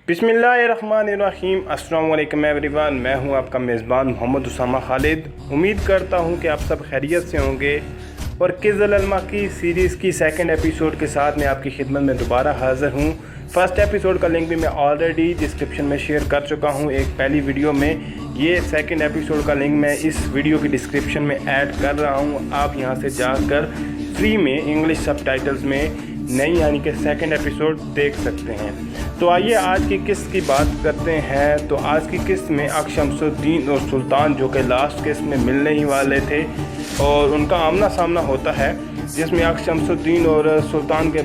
बिस्मिल्लाहिर्रहमानिर्रहीम। अस्सलाम वालेकुम एवरीवन। मैं हूं आपका मेज़बान मोहम्मद उसामा खालिद। उम्मीद करता हूं कि आप सब खैरियत से होंगे और किज़ल अलमा की सीरीज़ की सेकंड एपिसोड के साथ मैं आपकी खिदमत में दोबारा हाज़िर हूं। फर्स्ट एपिसोड का लिंक भी मैं ऑलरेडी डिस्क्रिप्शन में शेयर कर चुका हूं एक पहली वीडियो में। ये सेकंड एपिसोड का लिंक मैं इस वीडियो की डिस्क्रिप्शन में ऐड कर रहा हूं। आप यहां से जाकर फ्री में इंग्लिश सबटाइटल्स में नई यानी कि सेकंड एपिसोड देख सकते हैं। तो आइए आज की किस्त की बात करते हैं। तो आज की किस्त में अक शम्सुद्दीन और सुल्तान जो कि लास्ट किस्त में मिलने ही वाले थे और उनका आमना सामना होता है, जिसमें अक शम्सुद्दीन और सुल्तान के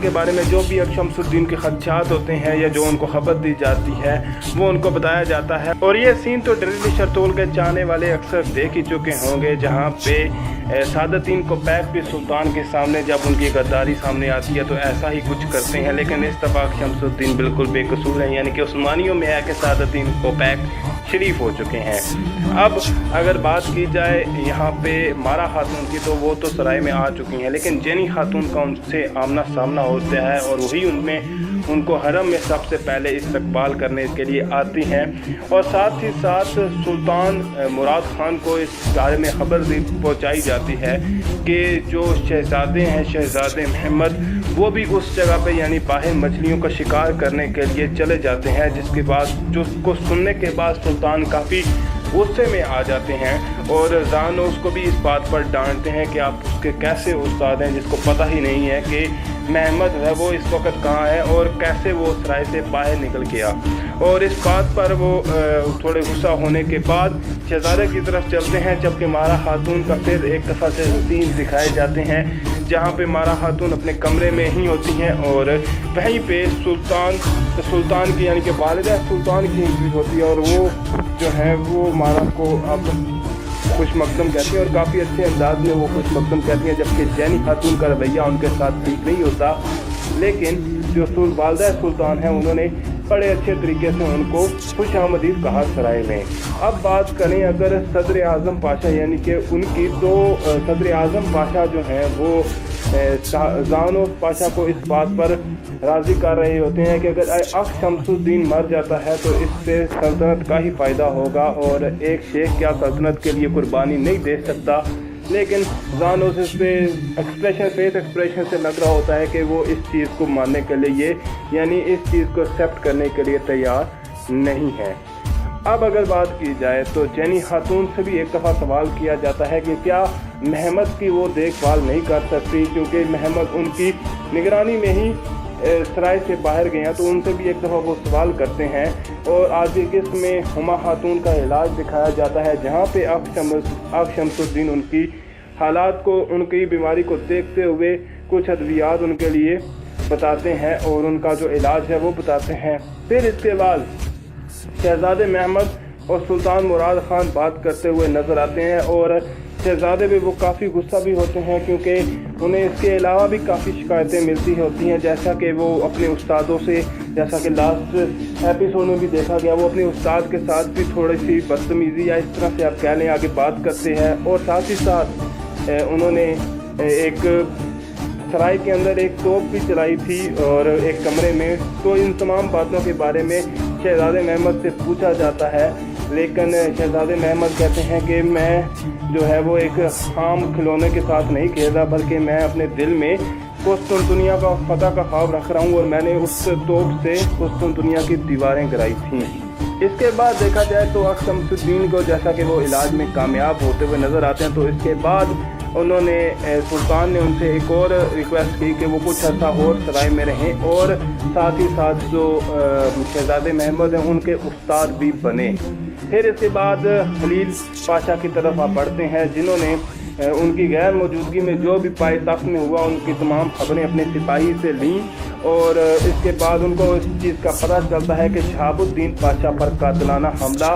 बारे में जो भी अक शम्सुद्दीन के खदशात होते हैं या जो उनको खबर दी जाती है वो उनको बताया जाता है। और ये सीन तो दिल्ली शरतोल के चाहने वाले अक्सर देख ही चुके होंगे, जहाँ पे सादतीन को पैक भी सुल्तान के सामने जब उनकी गद्दारी सामने आती है तो ऐसा ही कुछ करते हैं। लेकिन इस दफ़ा शम्सुद्दीन बिल्कुल बेकसूर हैं, यानी कि उस्मानियों में है कि सादतीन को पैक शरीफ हो चुके हैं। अब अगर बात की जाए यहाँ पे मारा खातून की, तो वो तो सराय में आ चुकी हैं, लेकिन जेनी खातून का उनसे आमना सामना होता है और वही उनको हरम में सबसे पहले इस्तकबाल करने के लिए आती हैं। और साथ ही साथ सुल्तान मुराद खान को इस बारे में खबर पहुँचाई जाती है कि जो शहजादे हैं, शहजादे महमद, वो भी उस जगह पे यानी बाहर मछलियों का शिकार करने के लिए चले जाते हैं। जिसके बाद जिसको सुनने के बाद सुल्तान काफ़ी गुस्से में आ जाते हैं और जान उसको भी इस बात पर डांटते हैं कि आप उसके कैसे उस्ताद हैं जिसको पता ही नहीं है कि महमद है वो इस वक्त कहाँ है और कैसे वो सराय से बाहर निकल गया। और इस बात पर वो थोड़े गुस्सा होने के बाद शहजादे की तरफ चलते हैं, जबकि मारा खातून का फिर एक दफ़ा से सीन दिखाए जाते हैं जहाँ पे मारा खातून अपने कमरे में ही होती हैं और वहीं पे सुल्तान की यानी कि वालिदा सुल्तान की एंट्री होती है और वो जो है वो मारा को अब खुश मकदम कहती है और काफ़ी अच्छे अंदाज में वो खुश मकदम कहती हैं। जबकि जैनी खातून का रवैया उनके साथ ठीक नहीं होता, लेकिन जो वालिदा सुल्तान है उन्होंने बड़े अच्छे तरीके से उनको खुश आमदीद कहा सराय में। अब बात करें अगर सदर आज़म पाशा यानी कि उनकी, तो सदर आज़म पाशा जो हैं वो जानो पाशा को इस बात पर राज़ी कर रहे होते हैं कि अगर अक शम्सुद्दीन मर जाता है तो इससे सल्तनत का ही फ़ायदा होगा और एक शेख क्या सल्तनत के लिए कुर्बानी नहीं दे सकता। लेकिन जानो से फेस एक्सप्रेशन से लग रहा होता है कि वो इस चीज़ को मानने के लिए यानी इस चीज़ को एक्सेप्ट करने के लिए तैयार नहीं है। अब अगर बात की जाए तो जैनी खातून से भी एक दफ़ा सवाल किया जाता है कि क्या महमद की वो देखभाल नहीं कर सकती, क्योंकि महमद उनकी निगरानी में ही सराय से बाहर गए हैं। तो उनसे भी एक दफ़ा वो सवाल करते हैं और आज की किस्त में हुमा खातून का इलाज दिखाया जाता है, जहाँ पे अक शम्सुद्दीन उनकी हालात को, उनकी बीमारी को देखते हुए कुछ अद्वियात उनके लिए बताते हैं और उनका जो इलाज है वो बताते हैं। फिर इसके बाद शहजादे महमद और सुल्तान मुराद खान बात करते हुए नज़र आते हैं और शहजादे भी वो काफ़ी गुस्सा भी होते हैं, क्योंकि उन्हें इसके अलावा भी काफ़ी शिकायतें मिलती होती हैं, जैसा कि वो अपने उस्तादों से, जैसा कि लास्ट एपिसोड में भी देखा गया, वो अपने उस्ताद के साथ भी थोड़ी सी बदतमीज़ी या इस तरह से आप कह लें आगे बात करते हैं। और साथ ही साथ उन्होंने एक सराय के अंदर एक तोप भी चलाई थी और एक कमरे में। तो इन तमाम बातों के बारे में शहजादे महमद से पूछा जाता है, लेकिन शहजादे महमद कहते हैं कि मैं जो है वो एक आम खिलौने के साथ नहीं खेल रहा, बल्कि मैं अपने दिल में कुस्तुनतुनिया का फतह का ख्वाब रख रहा हूँ और मैंने उस तोप से कुस्तुनतुनिया की दीवारें गिराई थी। इसके बाद देखा जाए तो अक शम्सुद्दीन को जैसा कि वो इलाज में कामयाब होते हुए नज़र आते हैं, तो इसके बाद उन्होंने सुल्तान ने उनसे एक और रिक्वेस्ट की कि वो कुछ अर्सा और सराय में रहें और साथ ही साथ जो शहजादे महमद हैं उनके उस्ताद भी बने। फिर इसके बाद खलील पाशा की तरफ आप बढ़ते हैं, जिन्होंने उनकी गैर मौजूदगी में जो भी पायतख्त में हुआ उनकी तमाम खबरें अपने सिपाही से लीं और इसके बाद उनको इस चीज़ का पता चलता है कि शहाबुद्दीन पाशा पर कातिलाना हमला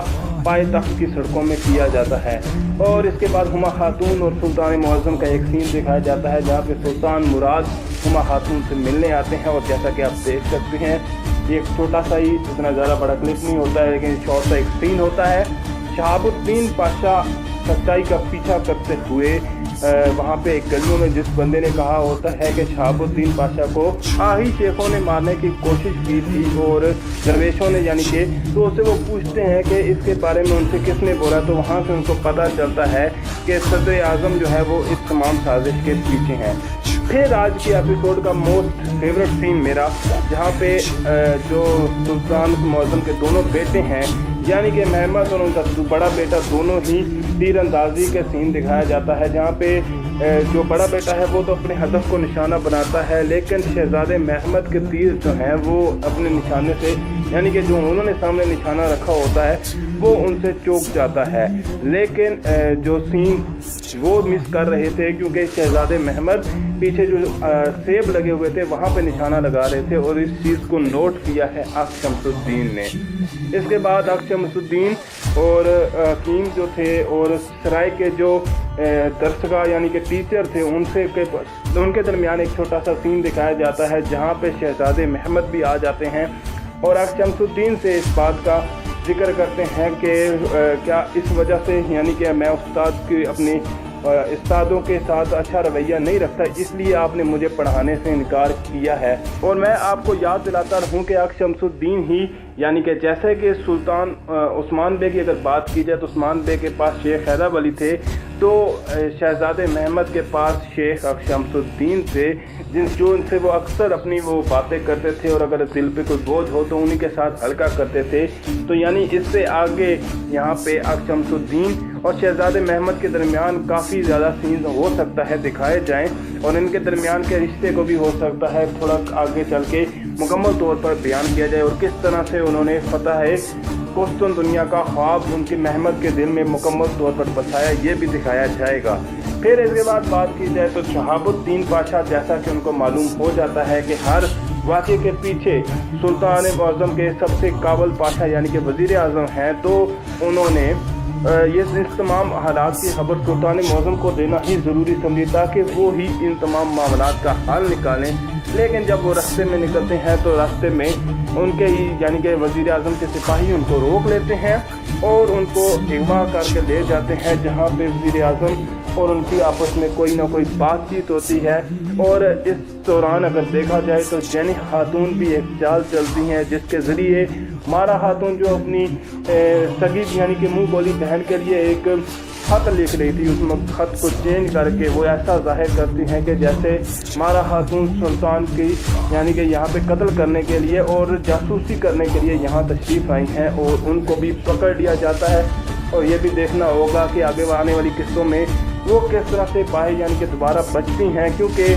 पायतख्त की सड़कों में किया जाता है। और इसके बाद हुमा खातून और सुल्तान मुअज़्ज़म का एक सीन दिखाया जाता है, जहाँ पे सुल्तान मुराद हुमा खातून से मिलने आते हैं और जैसा कि आप देख सकते हैं ये एक छोटा सा ही, इतना ज़्यादा बड़ा क्लिप नहीं होता है, लेकिन शॉर्ट सा एक सीन होता है। शहाबुद्दीन पाशा सच्चाई का पीछा करते हुए वहाँ पे गलियों में जिस बंदे ने कहा होता है कि शहाबुद्दीन पाशा को आही शेखों ने मारने की कोशिश की थी और दरवेशों ने यानी कि, तो उससे वो पूछते हैं कि इसके बारे में उनसे किसने बोला, तो वहाँ से उनको पता चलता है कि सदर आज़म जो है वो इस तमाम साजिश के पीछे हैं। फिर आज की एपिसोड का मोस्ट फेवरेट सीन मेरा, जहाँ पे जो सुल्तान मुअज़्ज़म के दोनों बेटे हैं यानी कि महमद और उनका बड़ा बेटा दोनों ही तीर अंदाजी के सीन दिखाया जाता है, जहाँ पे जो बड़ा बेटा है वो तो अपने हदफ को निशाना बनाता है, लेकिन शहजादे महमद के तीर जो हैं वो अपने निशाने से यानी कि जो उन्होंने सामने निशाना रखा होता है वो उनसे चूक जाता है। लेकिन जो सीन वो मिस कर रहे थे क्योंकि शहजादे महमद पीछे जो सेब लगे हुए थे वहाँ पे निशाना लगा रहे थे और इस चीज़ को नोट किया है अख्श शमसुद्दीन ने। इसके बाद अख्श शमसुद्दीन और हकीम जो थे और सराय के जो दर्शगा यानी कि टीचर थे उनके दरमियान एक छोटा सा सीन दिखाया जाता है, जहाँ पे शहजादे महमद भी आ जाते हैं और अख्श शमसुद्दीन से इस बात का जिक्र करते हैं कि क्या इस वजह से यानी कि मैं उस्ताद की अपनी उस्तादों के साथ अच्छा रवैया नहीं रखता इसलिए आपने मुझे पढ़ाने से इनकार किया है। और मैं आपको याद दिलाता रहूं कि अख्श शमसुद्दीन ही यानी कि जैसे कि सुल्तान उस्मान बे की अगर बात की जाए तो उस्मान बे के पास शेख हैदर वली थे, तो शहजादे महमद के पास शेख अख्श शमसुद्दीन थे, जो उनसे वो अक्सर अपनी वो बातें करते थे और अगर दिल पे कोई बोझ हो तो उन्हीं के साथ हल्का करते थे। तो यानी इससे आगे यहाँ पे अख्श शमसुद्दीन और शहजादे महमद के दरमियान काफ़ी ज़्यादा सीन हो सकता है दिखाए जाएं और इनके दरमियान के रिश्ते को भी हो सकता है थोड़ा आगे चल के मुकम्मल तौर पर बयान किया जाए और किस तरह से उन्होंने फतह कुस्तुन दुनिया का ख्वाब उनके महमद के दिल में मुकम्मल तौर पर बसाया, ये भी दिखाया जाएगा। फिर इसके बाद बात की जाए तो शहाबुद्दीन पाशा, जैसा कि उनको मालूम हो जाता है कि हर वाक़े के पीछे सुल्तान मुअज़्ज़म के सबसे काबिल पाशा यानी कि वज़ीर आज़म हैं, तो उन्होंने ये इस तमाम हालात की खबर सुल्तान मुअज़्ज़म को देना ही ज़रूरी समझी ताकि वो ही इन तमाम मामलात का हल निकालें। लेकिन जब वो रास्ते में निकलते हैं तो रास्ते में उनके ही यानी कि वज़ीर आज़म के सिपाही उनको रोक लेते हैं और उनको अगवा करके ले जाते हैं, जहाँ पे वज़ीर आज़म और उनकी आपस में कोई ना कोई बातचीत होती है। और इस दौरान अगर देखा जाए तो जेनी खातून भी एक चाल चलती हैं जिसके ज़रिए मारा खातून जो अपनी सगी यानी कि मुँह बोली बहन के लिए एक खत लिख रही थी, उसमें खत को चेंज करके वो ऐसा जाहिर करती हैं कि जैसे मारा खातून सुल्तान की यानी कि यहाँ पे कत्ल करने के लिए और जासूसी करने के लिए यहाँ तशरीफ़ आई हैं और उनको भी पकड़ लिया जाता है। और ये भी देखना होगा कि आगे आने वाली किस्तों में वो किस तरह से बाहर यानी कि दोबारा बचती हैं, क्योंकि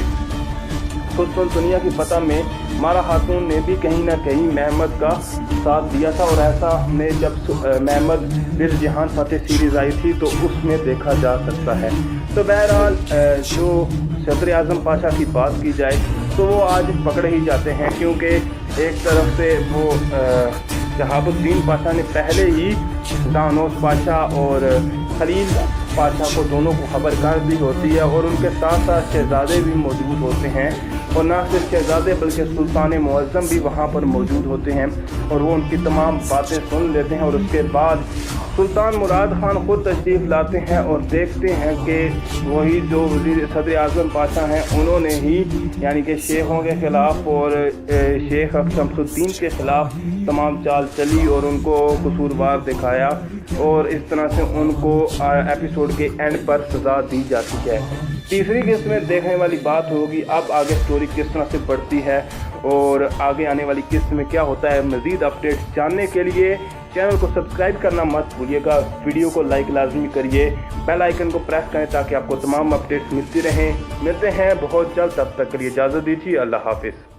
कुस्तुन दुनिया की फतह में मारा खातून ने भी कहीं ना कहीं महमद का साथ दिया था और ऐसा हमने जब महमद दिल जहान फतेह सीरीज़ आई थी तो उसमें देखा जा सकता है। तो बहरहाल जो सदर आज़म पाशा की बात की जाए तो वो आज पकड़े ही जाते हैं, क्योंकि एक तरफ से वो शहाबुद्दीन पाशा ने पहले ही दानोस पाशा और खलील पाशा को दोनों को खबर कर दी होती है और उनके साथ साथ शहजादे भी मौजूद होते हैं और ना सिर्फ शहजादे बल्कि सुल्तान मुअज़्ज़म भी वहाँ पर मौजूद होते हैं और वो उनकी तमाम बातें सुन लेते हैं। और उसके बाद सुल्तान मुराद खान खुद तशरीफ़ लाते हैं और देखते हैं कि वही जो वज़ीर सदर आज़म पाशा हैं उन्होंने ही यानी कि शेखों के ख़िलाफ़ और शेख अख्श शमसुद्दीन के ख़िलाफ़ तमाम चाल चली और उनको कसूरवार दिखाया और इस तरह से उनको एपिसोड के एंड पर सज़ा दी जाती है। तीसरी किस्त में देखने वाली बात होगी अब आगे स्टोरी किस तरह से बढ़ती है और आगे आने वाली किस्त में क्या होता है। मज़ीद अपडेट्स जानने के लिए चैनल को सब्सक्राइब करना मत भूलिएगा, वीडियो को लाइक लाजमी करिए, बेल आइकन को प्रेस करें ताकि आपको तमाम अपडेट्स मिलती रहें। मिलते हैं बहुत जल्द, तब तक के लिए इजाज़त दीजिए। अल्लाह हाफिज़।